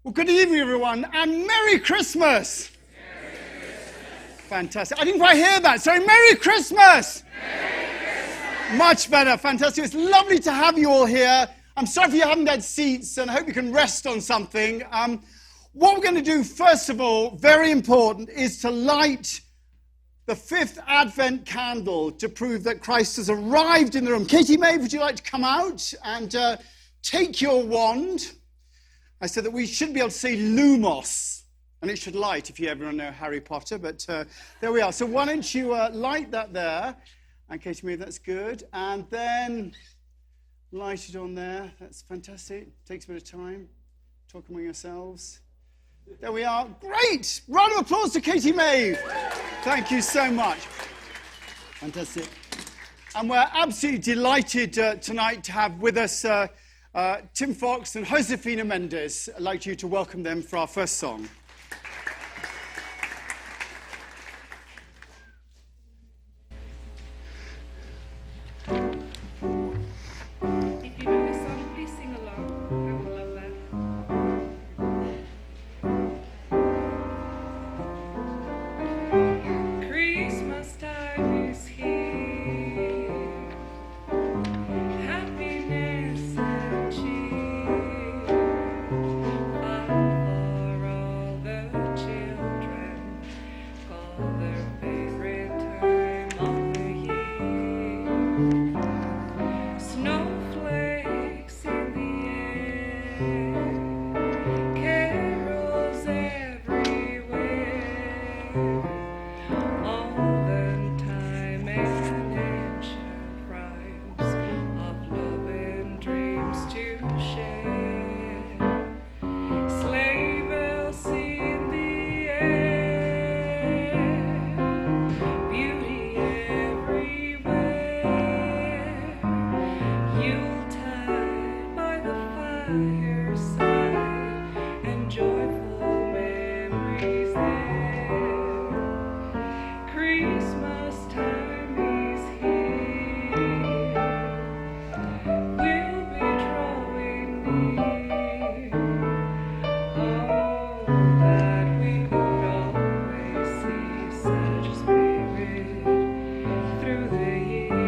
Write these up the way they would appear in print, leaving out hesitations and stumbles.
Well, good evening, everyone, and Merry Christmas. Merry Christmas. Fantastic. I didn't quite hear that. So, Merry Christmas. Merry Christmas. Much better. Fantastic. It's lovely to have you all here. I'm sorry if you haven't had seats, and I hope you can rest on something. What we're going to do, first of all, very important, is to light the fifth Advent candle to prove that Christ has arrived in the room. Katie May, would you like to come out and take your wand? I said that we should be able to say Lumos, and it should light if you ever know Harry Potter, but there we are. So why don't you light that there, and Katie May, that's good, and then light it on there. That's fantastic. Takes a bit of time. Talk among yourselves. There we are. Great! Round of applause to Katie May. Thank you so much. Fantastic. And we're absolutely delighted tonight to have with us Tim Fox and Josefina Mendes. I'd like you to welcome them for our first song. If you know the song, please sing along. I would love that. Christmas time is here. Happiness and cheer. Fun for all the children. Call their favorite time of the year. Snowflakes in the air, carols everywhere, all the time and ancient rhymes of love and dreams to share. Sleigh bells in the air, beauty everywhere. Yuletide by the fireside, and joyful memories there. Christmas time is here. We'll be drawing near. Oh, that we could always see such spirit through the year.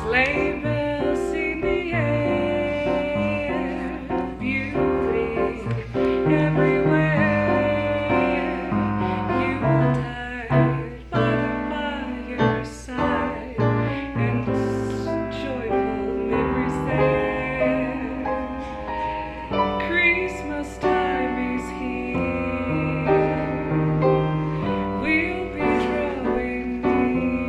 Sleigh bells in the air, beauty everywhere. Yuletide by the fireside, and joyful memories there. Christmas time is here. We'll be drawing near.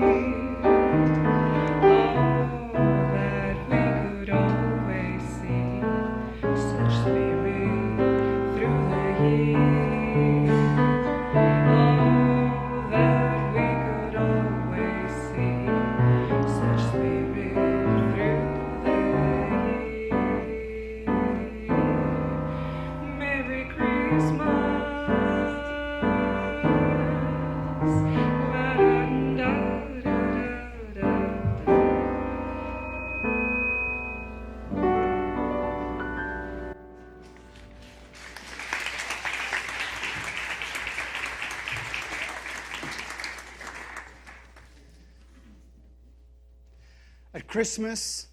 Oh, that we could always see such spirit through the year. Oh, that we could always see such spirit through the year. Merry Christmas. La-da-da-da-da-da. At Christmas,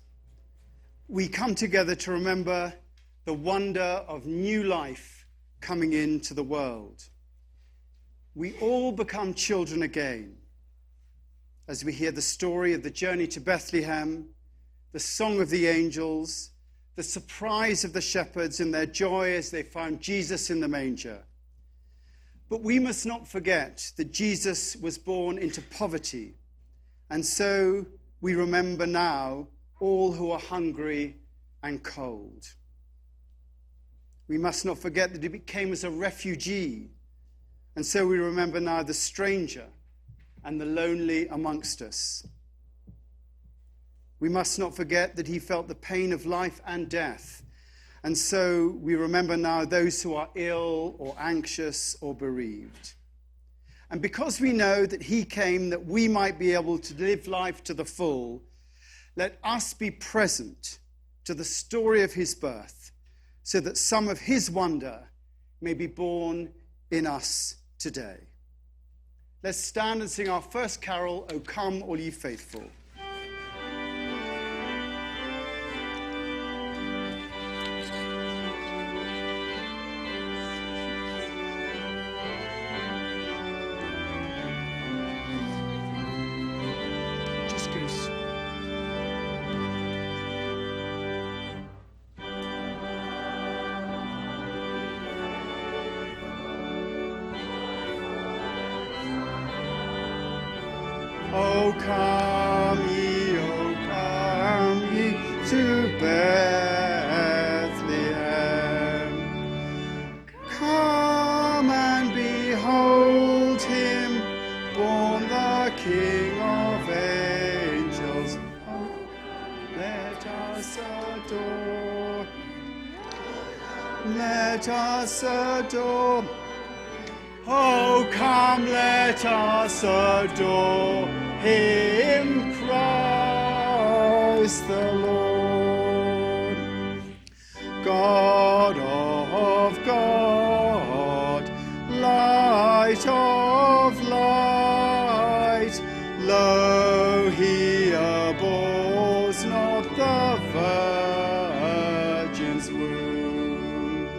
we come together to remember the wonder of new life coming into the world. We all become children again as we hear the story of the journey to Bethlehem, the song of the angels, the surprise of the shepherds and their joy as they found Jesus in the manger. But we must not forget that Jesus was born into poverty, and so we remember now all who are hungry and cold. We must not forget that he came as a refugee, and so we remember now the stranger and the lonely amongst us. We must not forget that he felt the pain of life and death, and so we remember now those who are ill or anxious or bereaved. And because we know that he came that we might be able to live life to the full, let us be present to the story of his birth, so that some of his wonder may be born in us today. Let's stand and sing our first carol, O Come All Ye Faithful. Just goes. O come ye to Bethlehem. Come and behold him, born the King of angels. Oh, let us adore. Let us adore. Oh, come, let us adore him, Christ the Lord. God of God, light of light, lo, he abhors not the virgin's womb.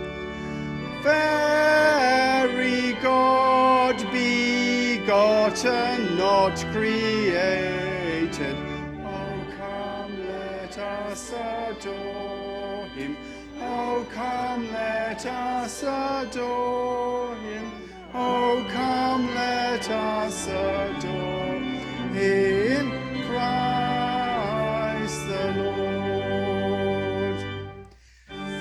Very God begotten, not created. Oh, come, let us adore him. Oh, come, let us adore him. Oh, come, let us adore him, Christ the Lord.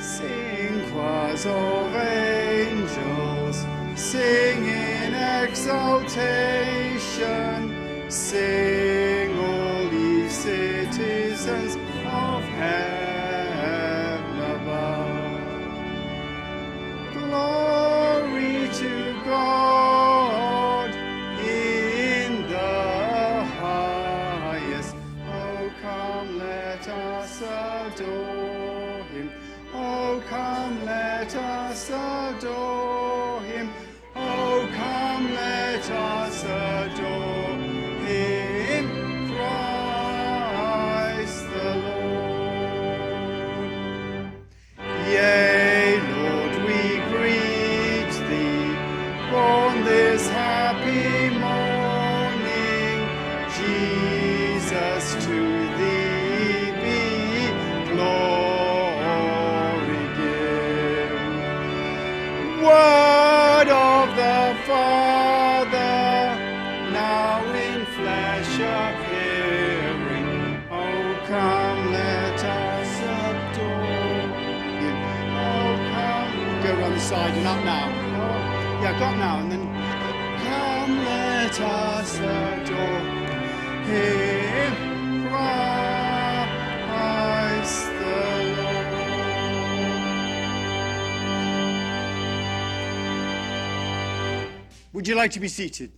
Sing choirs of angels, sing in exaltation, sing all ye citizens of heaven above. Glory to God in the highest. Oh, come, let us adore him. Oh, come, let us adore him. Oh, come, let us adore him, Christ the Lord. Yea, Lord, we greet thee, born this happy morning. Jesus, to thee be glory give. Word of the Father, now in flesh appearing. Oh, come, let us adore him. Oh, come. Go around the side and up now. Oh, yeah, got now. And then, come, let us adore him, Christ the Lord. Would you like to be seated?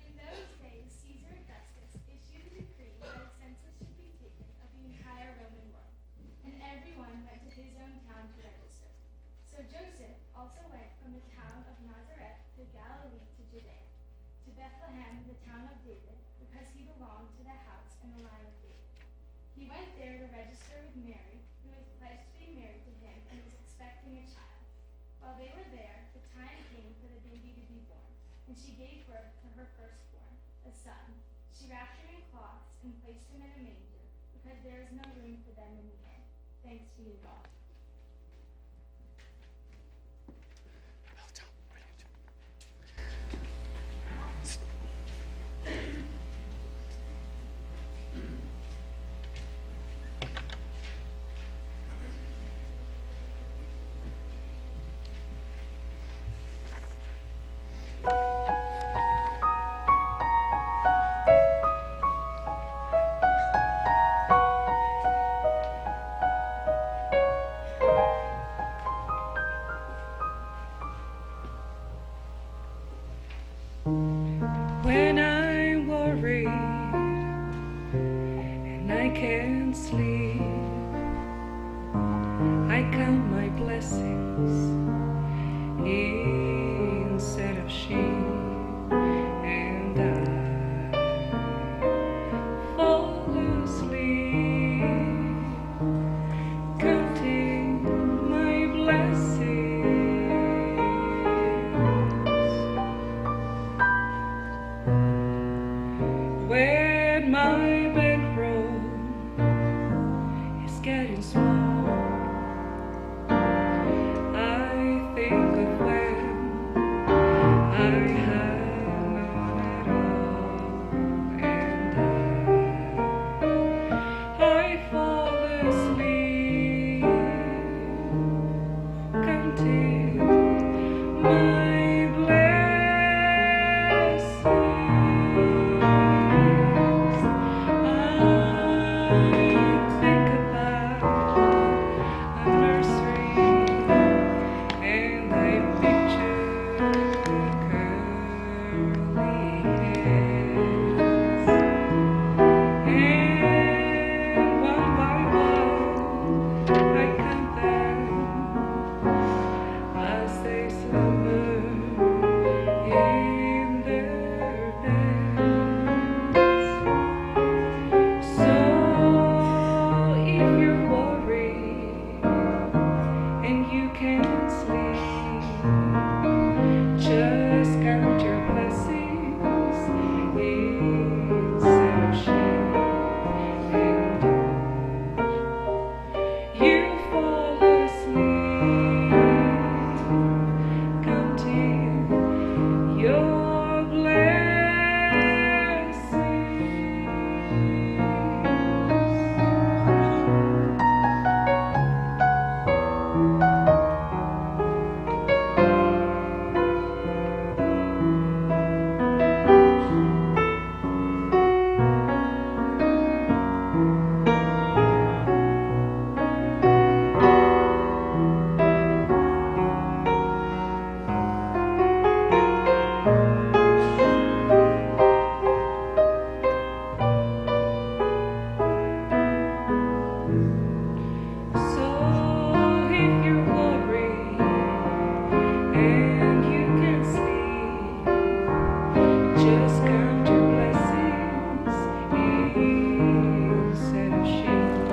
In those days, Caesar Augustus issued a decree that a census should be taken of the entire Roman world, and everyone went to his own town to register. So Joseph also went from the town of Nazareth to Galilee to Judea, to Bethlehem, the town of David, because he belonged to the house and the line of David. He went there to register with Mary, who was pledged to be married to him and was expecting a child. While they were there, the time came for the baby to be born, and she gave birth to her firstborn, a son. She wrapped him in cloths and placed him in a manger, because there was no room for them in the inn. Thanks be to God. Well done. Brilliant. When I'm worried and I can't sleep, I count my blessings instead of sheep, and I fall asleep counting my blessings. When my bankroll is getting small, I think of when I had none at all, and I fall asleep counting my blessings. I think about a nursery, and I picture curly hairs, and one by one I count them as they slumber in their beds. So if you're worried and you can't sleep, just count your blessings instead of sheep, and you fall asleep counting your blessings. So if you're worried and you can't sleep, just count your blessings instead of sheep,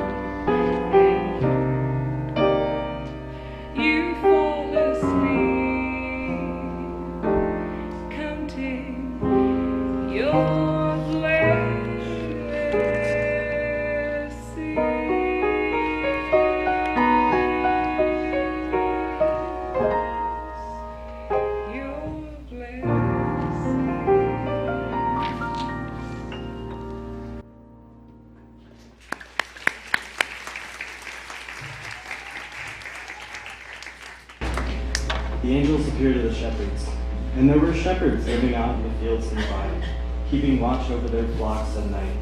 and you fall asleep counting your The angels appeared to the shepherds, and there were shepherds living out in the fields nearby, keeping watch over their flocks at night.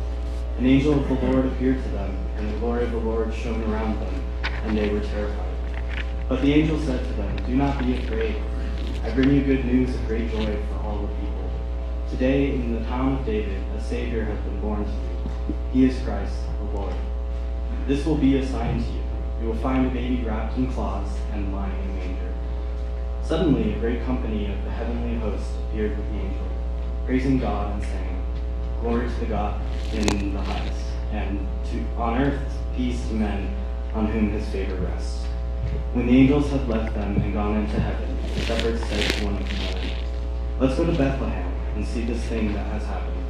An angel of the Lord appeared to them, and the glory of the Lord shone around them, and they were terrified. But the angel said to them, "Do not be afraid. I bring you good news of great joy for all the people. Today, in the town of David, a Savior has been born to you. He is Christ, the Lord. This will be a sign to you. You will find a baby wrapped in cloths and lying in a manger." Suddenly, a great company of the heavenly host appeared with the angel, praising God and saying, "Glory to the God in the highest, and on earth peace to men on whom his favor rests." When the angels had left them and gone into heaven, the shepherds said to one another, "Let's go to Bethlehem and see this thing that has happened,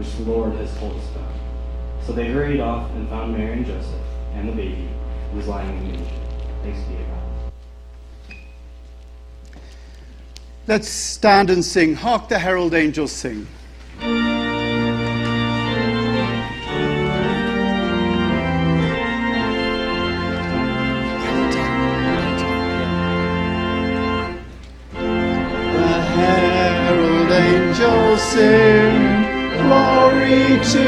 which the Lord has told us about. So they hurried off and found Mary and Joseph and the baby who was lying in the manger. Thanks be to God. Let's stand and sing. Hark the herald angels sing. The herald angels sing, glory to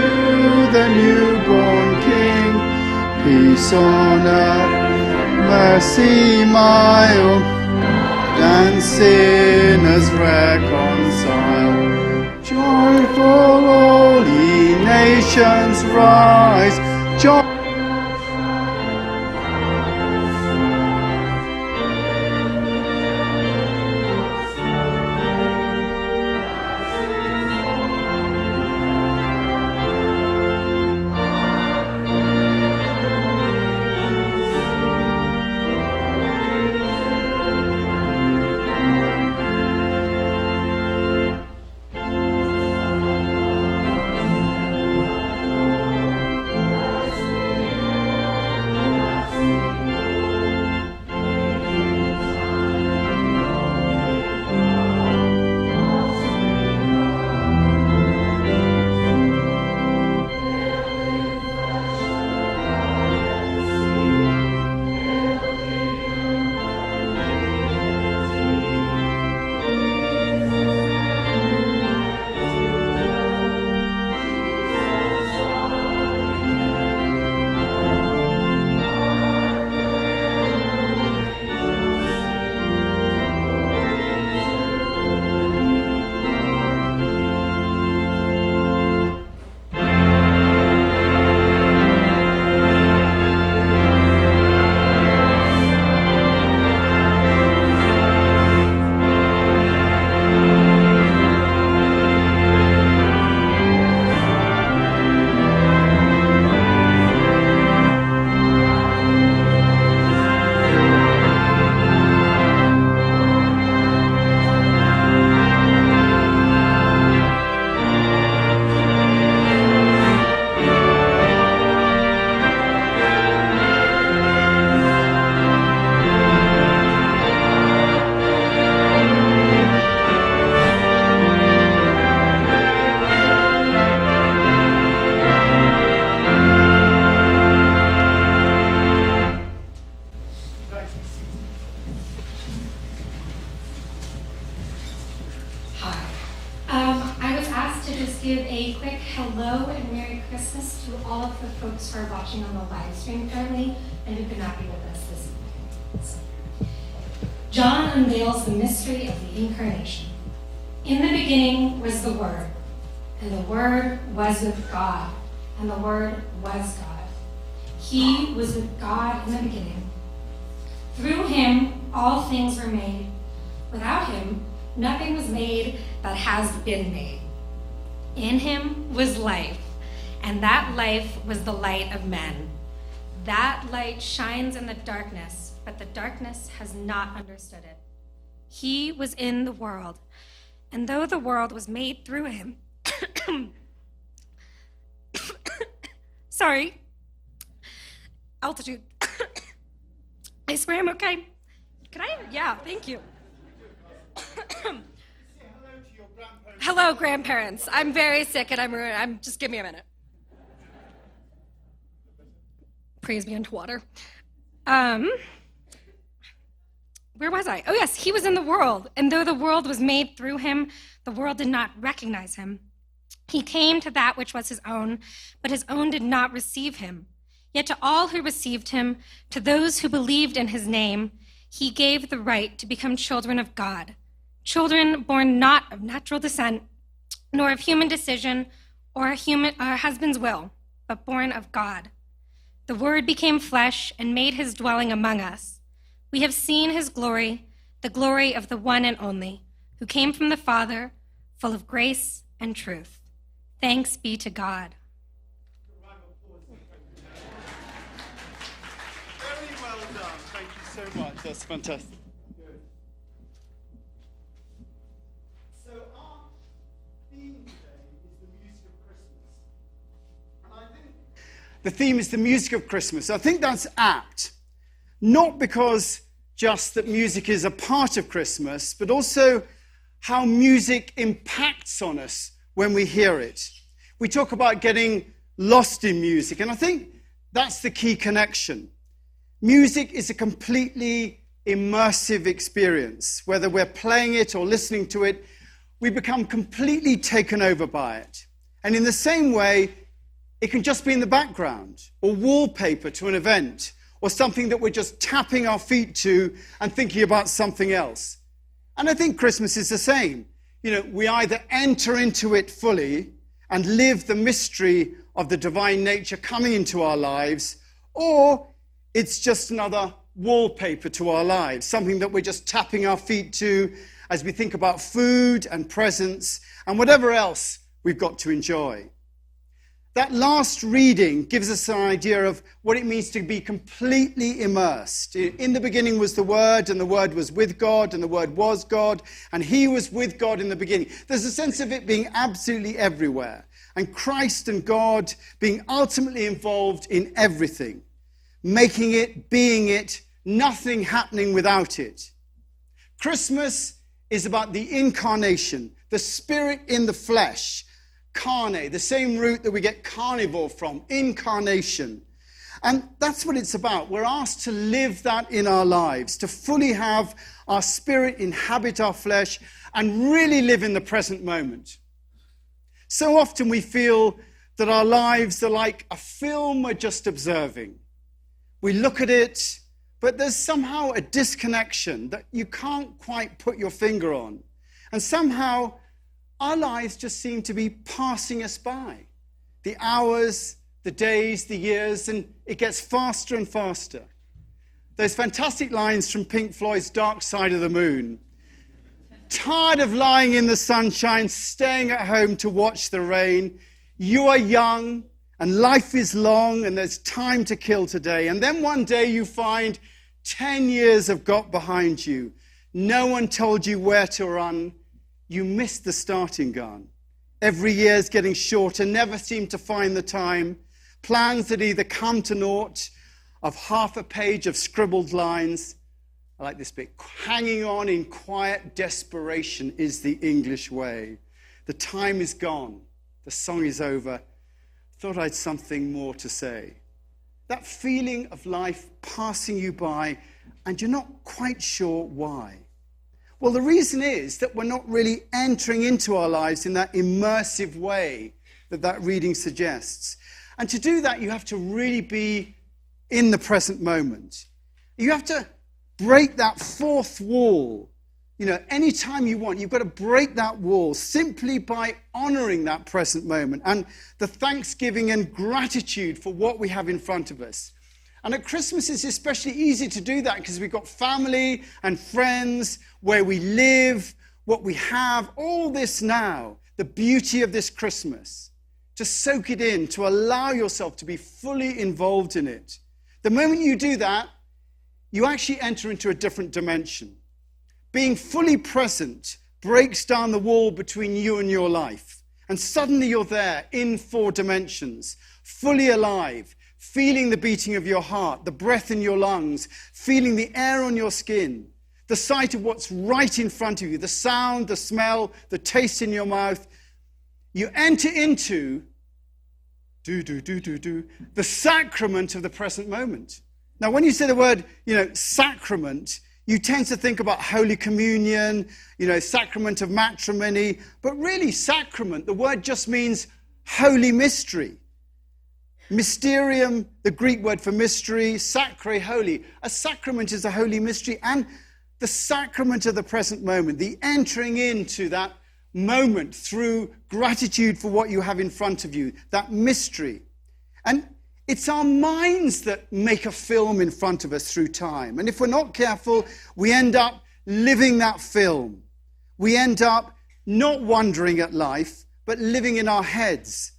the newborn King. Peace on earth, mercy mild, and sinners reconcile. Joyful all ye nations rise. I was asked to just give a quick hello and Merry Christmas to all of the folks who are watching on the live stream currently and who could not be with us this evening. So, John unveils the mystery of the Incarnation. In the beginning was the Word, and the Word was with God, and the Word was God. He was with God in the beginning. Through him all things were made. Without him nothing was made that has been made. In him was life, and that life was the light of men. That light shines in the darkness, but the darkness has not understood it. He was in the world, and though the world was made through him, sorry, altitude. I swear I'm okay. Can I? Yeah, thank you. Hello, grandparents. I'm very sick and I'm just give me a minute. Praise be unto water. Where was I? Oh yes, he was in the world, and though the world was made through him, the world did not recognize him. He came to that which was his own, but his own did not receive him. Yet to all who received him, to those who believed in his name, he gave the right to become children of God. Children born not of natural descent, nor of human decision or a husband's will, but born of God. The Word became flesh and made his dwelling among us. We have seen his glory, the glory of the one and only, who came from the Father, full of grace and truth. Thanks be to God. Very well done. Thank you so much. That's fantastic. Good. So our theme today is the music of Christmas. the theme is the music of Christmas. I think that's apt, not because just that music is a part of Christmas, but also how music impacts on us when we hear it. We talk about getting lost in music, and I think that's the key connection. Music is a completely immersive experience. Whether we're playing it or listening to it, we become completely taken over by it. And in the same way, it can just be in the background or wallpaper to an event or something that we're just tapping our feet to and thinking about something else. And I think Christmas is the same. We either enter into it fully and live the mystery of the divine nature coming into our lives, or it's just another wallpaper to our lives, something that we're just tapping our feet to as we think about food and presents and whatever else we've got to enjoy. That last reading gives us an idea of what it means to be completely immersed. In the beginning was the Word, and the Word was with God, and the Word was God, and He was with God in the beginning. There's a sense of it being absolutely everywhere, and Christ and God being ultimately involved in everything, making it, being it, nothing happening without it. Christmas is about the incarnation, the Spirit in the flesh, carne, the same root that we get carnivore from, incarnation. And that's what it's about. We're asked to live that in our lives, to fully have our spirit inhabit our flesh and really live in the present moment. So often we feel that our lives are like a film we're just observing. We look at it, but there's somehow a disconnection that you can't quite put your finger on. And somehow our lives just seem to be passing us by. The hours, the days, the years, and it gets faster and faster. Those fantastic lines from Pink Floyd's Dark Side of the Moon. Tired of lying in the sunshine, staying at home to watch the rain. You are young, and life is long, and there's time to kill today. And then one day you find 10 years have got behind you. No one told you where to run. You missed the starting gun. Every year's getting shorter, never seem to find the time. Plans that either come to naught, of half a page of scribbled lines. I like this bit. Hanging on in quiet desperation is the English way. The time is gone. The song is over. Thought I'd something more to say. That feeling of life passing you by, and you're not quite sure why. Well, the reason is that we're not really entering into our lives in that immersive way that reading suggests. And to do that, you have to really be in the present moment. You have to break that fourth wall. Anytime you want, you've got to break that wall simply by honoring that present moment and the thanksgiving and gratitude for what we have in front of us. And at Christmas, it's especially easy to do that because we've got family and friends, where we live, what we have, all this now, the beauty of this Christmas, to soak it in, to allow yourself to be fully involved in it. The moment you do that, you actually enter into a different dimension. Being fully present breaks down the wall between you and your life. And suddenly you're there in 4 dimensions, fully alive, feeling the beating of your heart, the breath in your lungs, feeling the air on your skin, the sight of what's right in front of you, the sound, the smell, the taste in your mouth. You enter into the sacrament of the present moment. Now, when you say the word, sacrament, you tend to think about Holy Communion, sacrament of matrimony, but really sacrament, the word just means holy mystery. Mysterium, the Greek word for mystery, sacre, holy. A sacrament is a holy mystery, and the sacrament of the present moment, the entering into that moment through gratitude for what you have in front of you, that mystery. And it's our minds that make a film in front of us through time. And if we're not careful, we end up living that film. We end up not wondering at life, but living in our heads.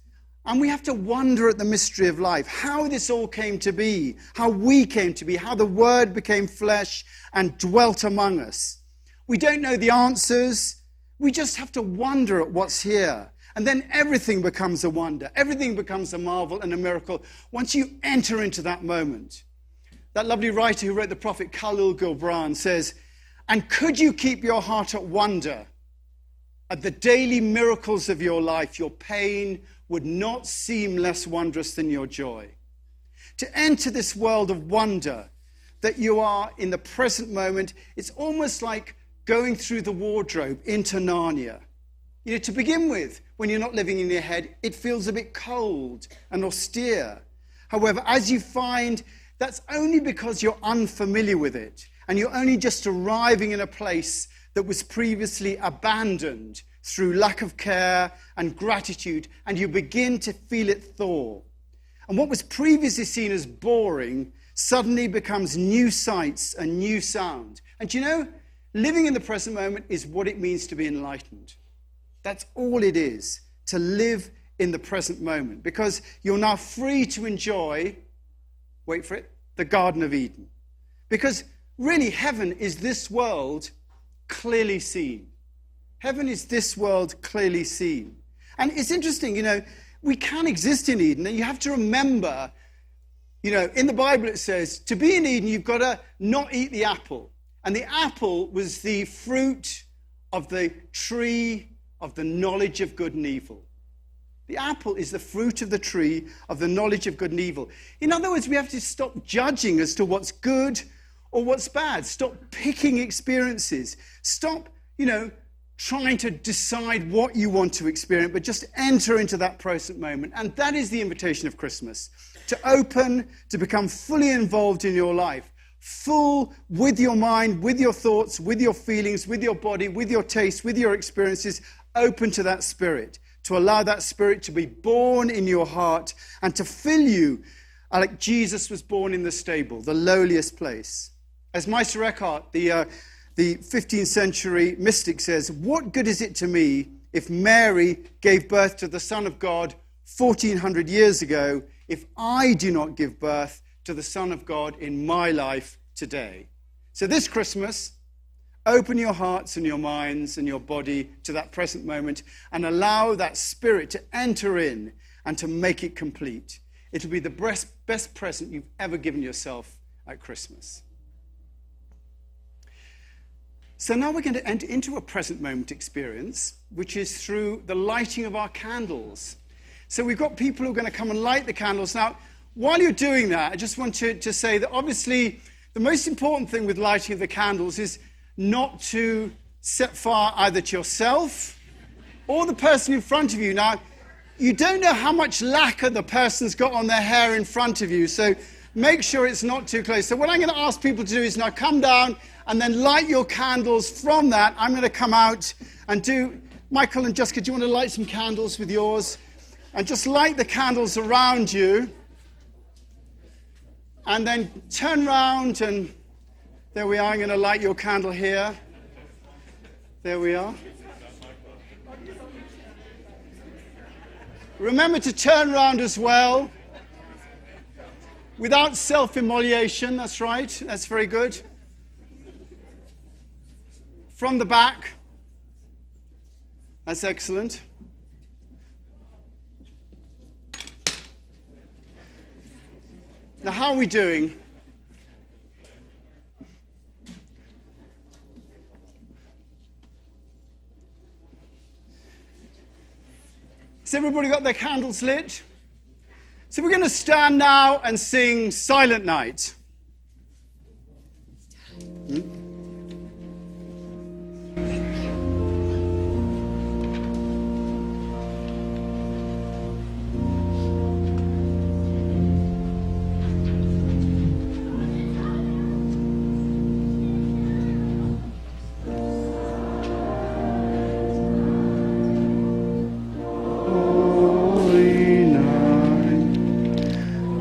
And we have to wonder at the mystery of life, how this all came to be, how we came to be, how the Word became flesh and dwelt among us. We don't know the answers. We just have to wonder at what's here. And then everything becomes a wonder. Everything becomes a marvel and a miracle once you enter into that moment. That lovely writer who wrote the prophet Khalil Gibran says, "And could you keep your heart at wonder at the daily miracles of your life, your pain would not seem less wondrous than your joy." To enter this world of wonder that you are in the present moment, it's almost like going through the wardrobe into Narnia. To begin with, when you're not living in your head, it feels a bit cold and austere. However, as you find, that's only because you're unfamiliar with it, and you're only just arriving in a place that was previously abandoned through lack of care and gratitude, and you begin to feel it thaw. And what was previously seen as boring suddenly becomes new sights and new sound. And living in the present moment is what it means to be enlightened. That's all it is, to live in the present moment, because you're now free to enjoy, wait for it, the Garden of Eden. Because really, heaven is this world clearly seen. Heaven is this world clearly seen. And it's interesting, we can exist in Eden, and you have to remember, in the Bible it says, to be in Eden, you've got to not eat the apple. And the apple was the fruit of the tree of the knowledge of good and evil. The apple is the fruit of the tree of the knowledge of good and evil. In other words, we have to stop judging as to what's good or what's bad. Stop picking experiences. Stop, trying to decide what you want to experience, but just enter into that present moment. And that is the invitation of Christmas. To open, to become fully involved in your life. Full with your mind, with your thoughts, with your feelings, with your body, with your taste, with your experiences. Open to that Spirit. To allow that Spirit to be born in your heart and to fill you like Jesus was born in the stable, the lowliest place. As Meister Eckhart, the 15th century mystic, says, "What good is it to me if Mary gave birth to the Son of God 1400 years ago if I do not give birth to the Son of God in my life today?" So this Christmas, open your hearts and your minds and your body to that present moment and allow that Spirit to enter in and to make it complete. It'll be the best present you've ever given yourself at Christmas. So now we're going to enter into a present moment experience, which is through the lighting of our candles. So we've got people who are going to come and light the candles. Now, while you're doing that, I just want to say that obviously the most important thing with lighting of the candles is not to set fire either to yourself or the person in front of you. Now, you don't know how much lacquer the person's got on their hair in front of you, so make sure it's not too close. So what I'm going to ask people to do is now come down and then light your candles. From that, I'm going to come out and do... Michael and Jessica, do you want to light some candles with yours? And just light the candles around you. And then turn round and... There we are. I'm going to light your candle here. There we are. Remember to turn round as well. Without self-immolation. That's right. That's very good. From the back. That's excellent. Now, how are we doing? Has everybody got their candles lit? So we're going to stand now and sing Silent Night.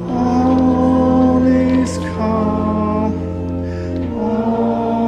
All is calm, all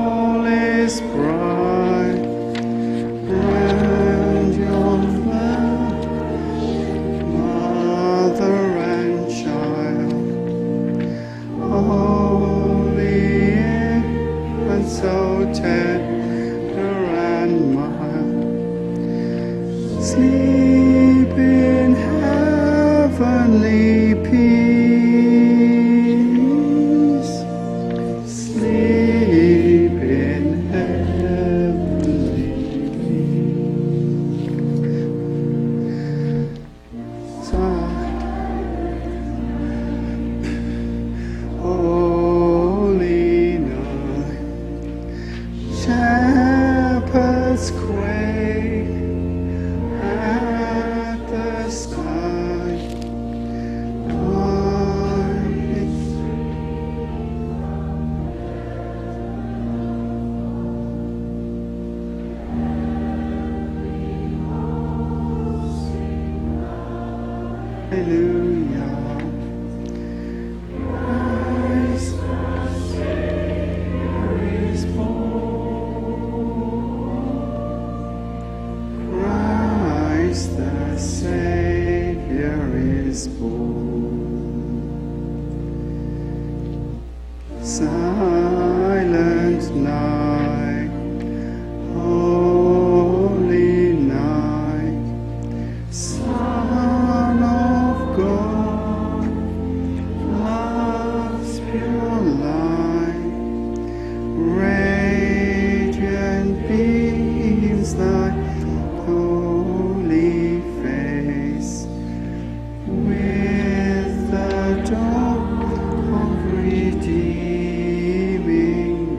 Christ the Savior is born. Christ the Savior is born. Silent night, holy night, Son of God, love's pure light, radiant beams thy holy face, with the dawn of redeeming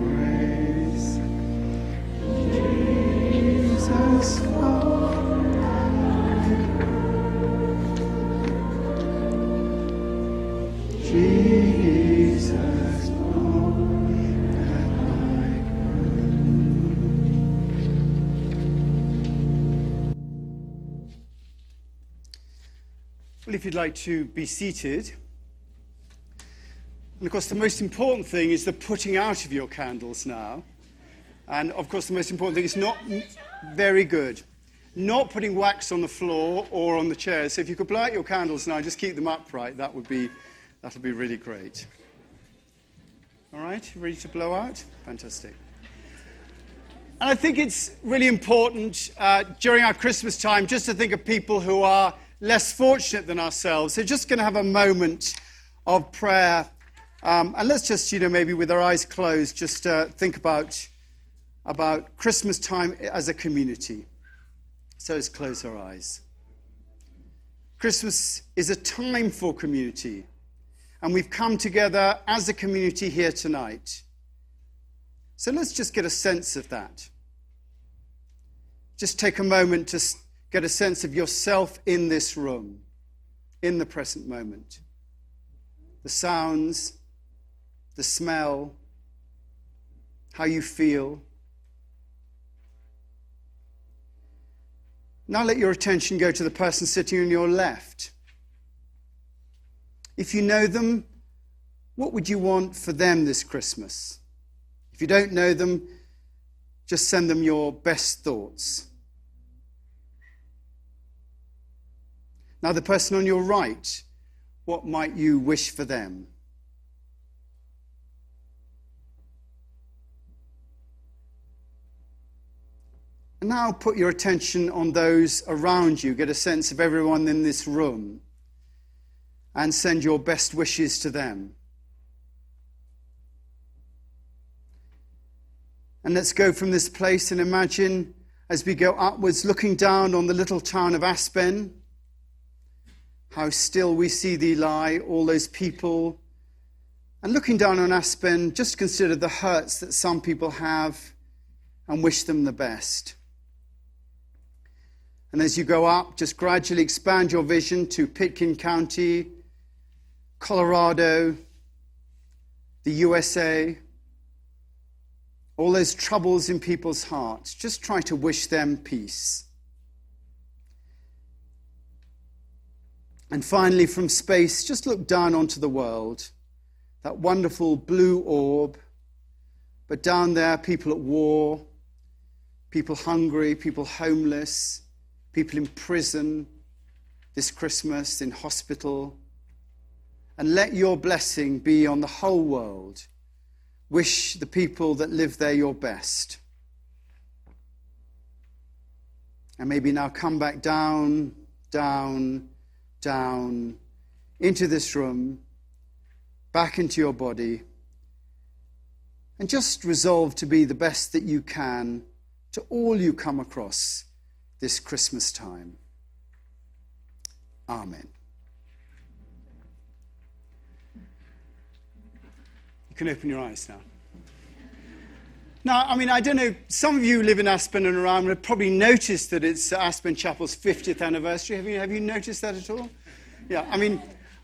grace. Jesus, Jesus, born at my Well, if you'd like to be seated. And of course, the most important thing is the putting out of your candles now. And of course, the most important thing is not very good. Not putting wax on the floor or on the chairs. So if you could blow out your candles now, just keep them upright. That'll be really great. All right, ready to blow out? Fantastic. And I think it's really important during our Christmas time just to think of people who are less fortunate than ourselves. So just going to have a moment of prayer. And let's just, maybe with our eyes closed, just think about Christmas time as a community. So let's close our eyes. Christmas is a time for community. And we've come together as a community here tonight. So let's just get a sense of that. Just take a moment to get a sense of yourself in this room, in the present moment. The sounds, the smell, how you feel. Now let your attention go to the person sitting on your left. If you know them, what would you want for them this Christmas? If you don't know them, just send them your best thoughts. Now the person on your right, what might you wish for them? And now put your attention on those around you. Get a sense of everyone in this room. And send your best wishes to them. And let's go from this place and imagine as we go upwards, looking down on the little town of Aspen, how still we see thee lie, all those people. And looking down on Aspen, just consider the hurts that some people have and wish them the best. And as you go up, just gradually expand your vision to Pitkin County, Colorado, the USA, all those troubles in people's hearts. Just try to wish them peace. And finally, from space, just look down onto the world, that wonderful blue orb, but down there, people at war, people hungry, people homeless, people in prison this Christmas, in hospital. And let your blessing be on the whole world. Wish the people that live there your best. And maybe now come back down, down, down into this room, back into your body, and just resolve to be the best that you can to all you come across this Christmas time. Amen. You can open your eyes now. Now, I don't know, some of you live in Aspen and around have probably noticed that it's Aspen Chapel's 50th anniversary. Have you noticed that at all? Yeah,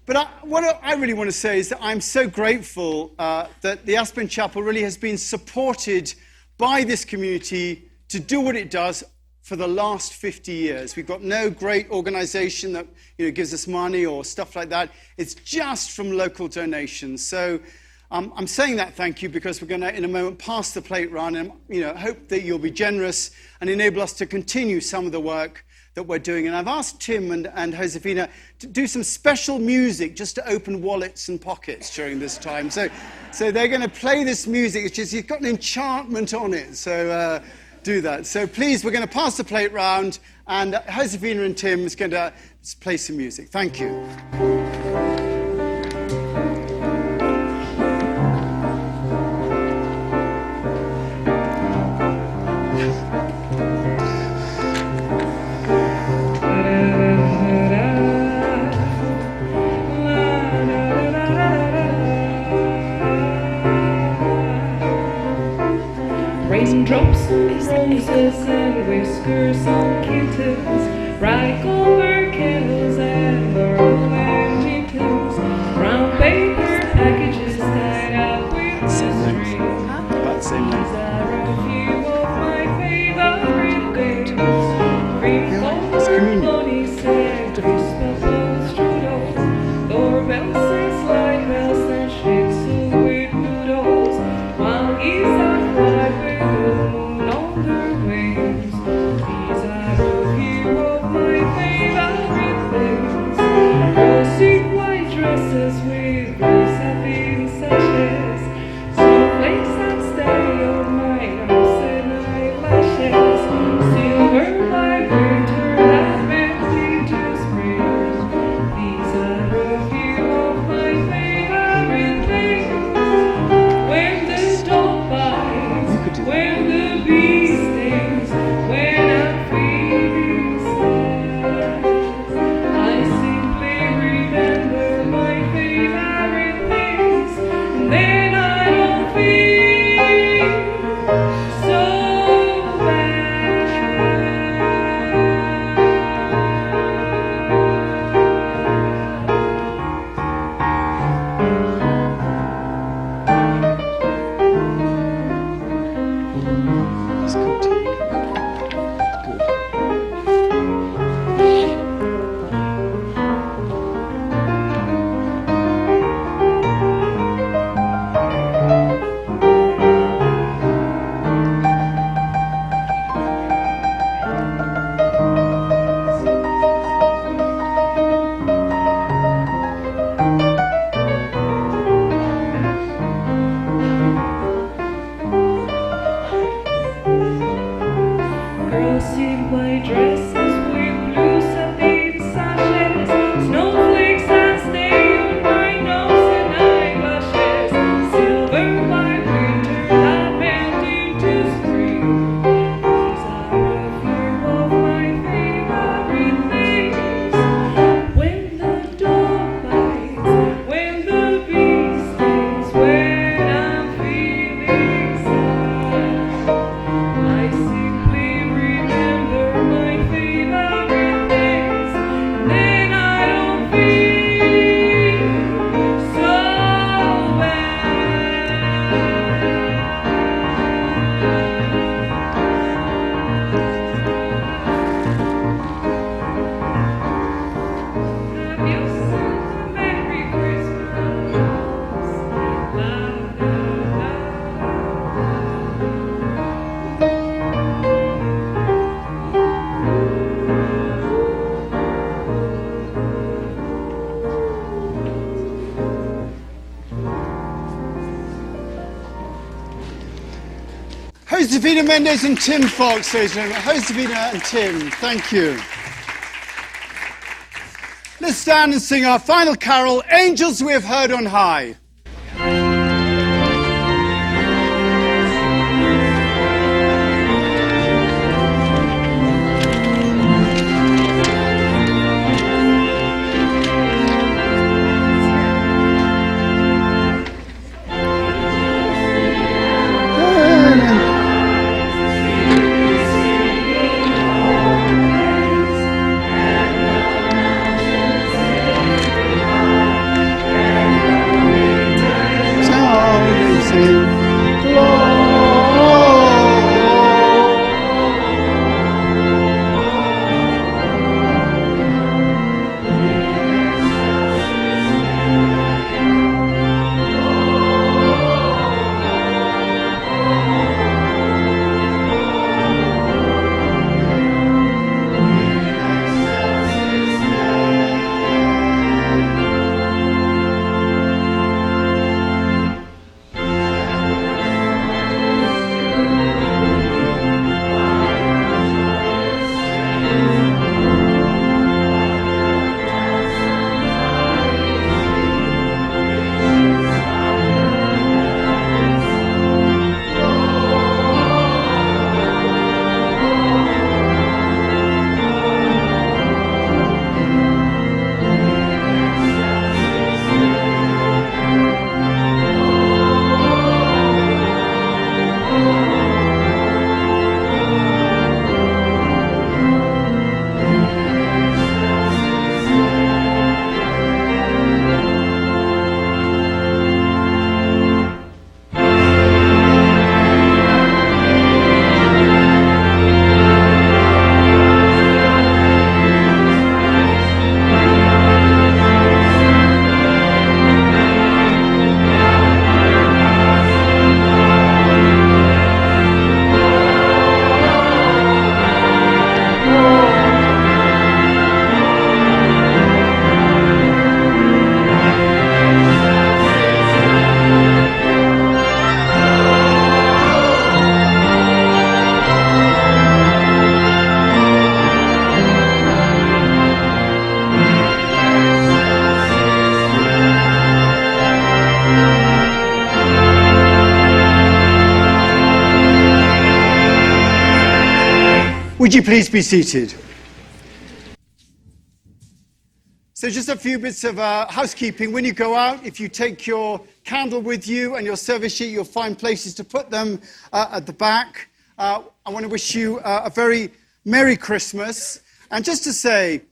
but what I really want to say is that I'm so grateful that the Aspen Chapel really has been supported by this community to do what it does for the last 50 years. We've got no great organization that gives us money or stuff like that. It's just from local donations. So I'm saying that thank you because we're going to, in a moment, pass the plate round and hope that you'll be generous and enable us to continue some of the work that we're doing. And I've asked Tim and Josefina to do some special music just to open wallets and pockets during this time. So they're going to play this music. It's got an enchantment on it. So do that. So please, we're going to pass the plate round, and Josefina and Tim is going to play some music. Thank you. Raindrops on roses and whiskers on kittens, bright gold candles and burning tins, brown paper packages tied up with string. These are a few of my favorite things. Cream ponies and Christmas strudels, doorbells and slide bells and shakes with noodles, while geese are fly with the moon on their wings. These are a few of my favorite things. Girls in white dresses with blue satin sashes, snowflakes that stay on my nose and eyelashes, silver by winter that bends into spring. These are a few of my favorite things. When the dog bites, when the bee stings, when I'm feeling sad, I simply remember my favorite things, and then I don't feel so bad. It's good. Good. Girls in white dresses with blue satin sashes, snowflakes that stay on my nose and eyelashes, silver by winter that bend into spring. These are a few of my favorite things. When the dog bites, when the bee stings, when I'm feeling sad, I simply remember my favorite things, and then I don't feel so bad. Have yourself a Merry Christmas. La, la, Josefina Mendes and Tim Fox, ladies and gentlemen. Josefina and Tim, thank you. Let's stand and sing our final carol, Angels We Have Heard on High. Thank Would you please be seated? So just a few bits of housekeeping. When you go out, if you take your candle with you and your service sheet, you'll find places to put them at the back. I want to wish you a very Merry Christmas. And just to say,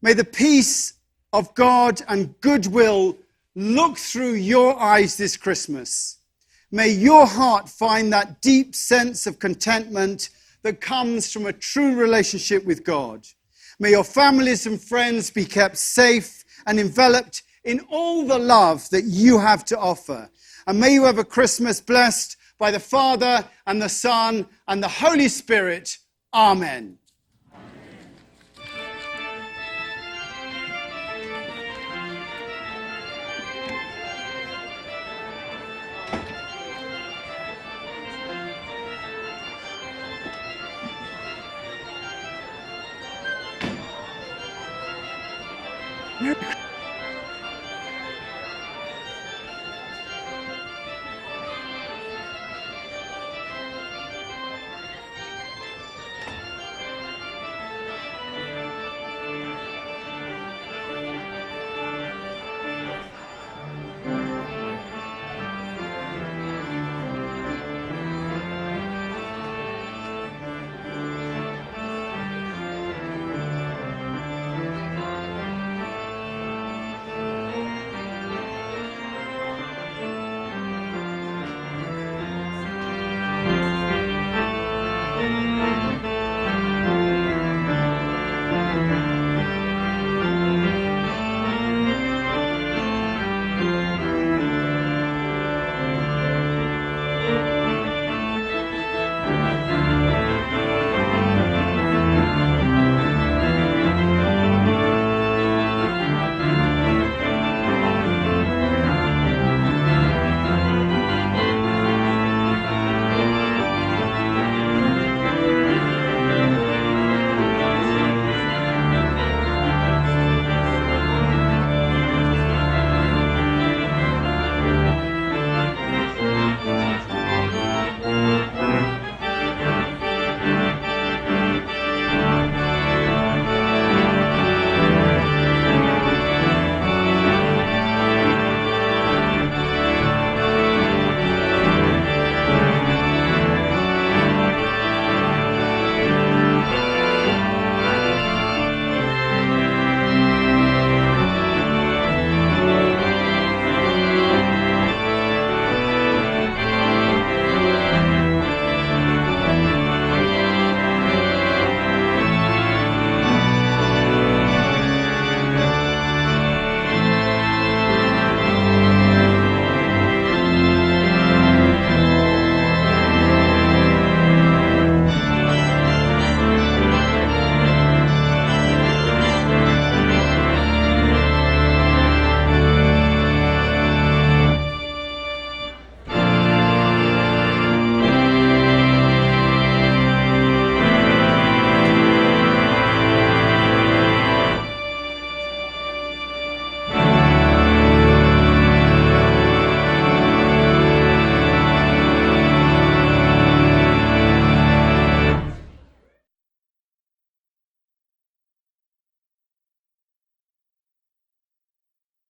may the peace of God and goodwill look through your eyes this Christmas. May your heart find that deep sense of contentment that comes from a true relationship with God. May your families and friends be kept safe and enveloped in all the love that you have to offer. And may you have a Christmas blessed by the Father and the Son and the Holy Spirit. Amen. Merry Christmas.